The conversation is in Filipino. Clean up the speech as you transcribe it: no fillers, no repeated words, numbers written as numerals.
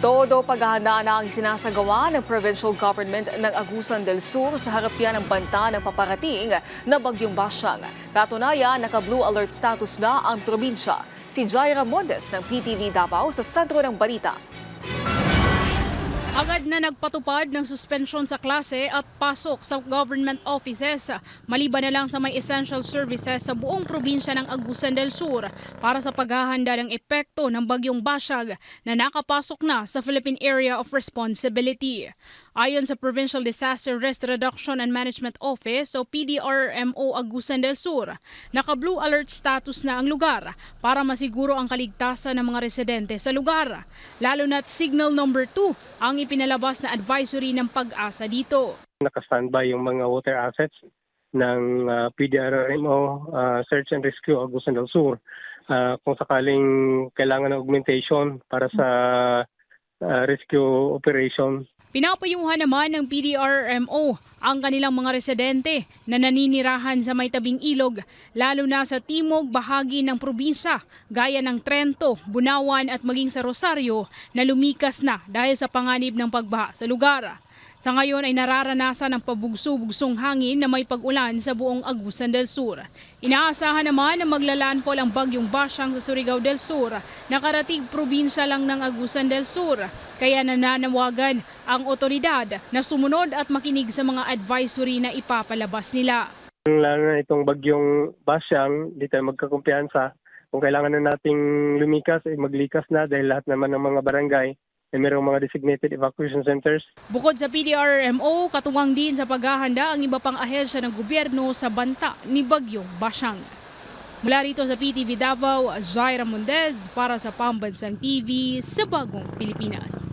Todo paghahanda na ang sinasagawa ng provincial government ng Agusan del Sur sa harap yan ng banta ng paparating na bagyong Basyang. Katunayan, naka-blue alert status na ang probinsya. Si Jaira Mondes ng PTV Davao sa sentro ng balita. Agad na nagpatupad ng suspension sa klase at pasok sa government offices, maliban na lang sa may essential services sa buong probinsya ng Agusan del Sur para sa paghahanda ng epekto ng bagyong Basyang na nakapasok na sa Philippine Area of Responsibility. Ayon sa Provincial Disaster Risk Reduction and Management Office o PDRMO Agusan del Sur, naka-blue alert status na ang lugar para masiguro ang kaligtasan ng mga residente sa lugar. Lalo na't signal number 2 ang ipinalabas na advisory ng Pag-asa dito. Naka-standby yung mga water assets ng PDRMO Search and Rescue Agusan del Sur. Kung sakaling kailangan ng augmentation para sa rescue operation. Pinapayuhan naman ng PDRMO ang kanilang mga residente na naninirahan sa may tabing ilog, lalo na sa timog bahagi ng probinsya gaya ng Trento, Bunawan at maging sa Rosario na lumikas na dahil sa panganib ng pagbaha sa lugar. Sa ngayon ay nararanasan ang pabugso-bugsong hangin na may pag-ulan sa buong Agusan del Sur. Inaasahan naman na maglalandfall ang bagyong Basyang sa Surigao del Sur, nakarating probinsya lang ng Agusan del Sur. Kaya nananawagan ang otoridad na sumunod at makinig sa mga advisory na ipapalabas nila. Lalo na itong bagyong Basyang, di tayo magkakumpiyansa. Kung kailangan na nating lumikas, maglikas na dahil lahat naman ng mga barangay ay mayroong mga designated evacuation centers. Bukod sa PDRMO, katuwang din sa paghahanda ang iba pang ahensya ng gobyerno sa banta ni bagyong Basyang. Mula rito sa PTV Davao, Jaira Mondes para sa Pambansang TV sa Bagong Pilipinas.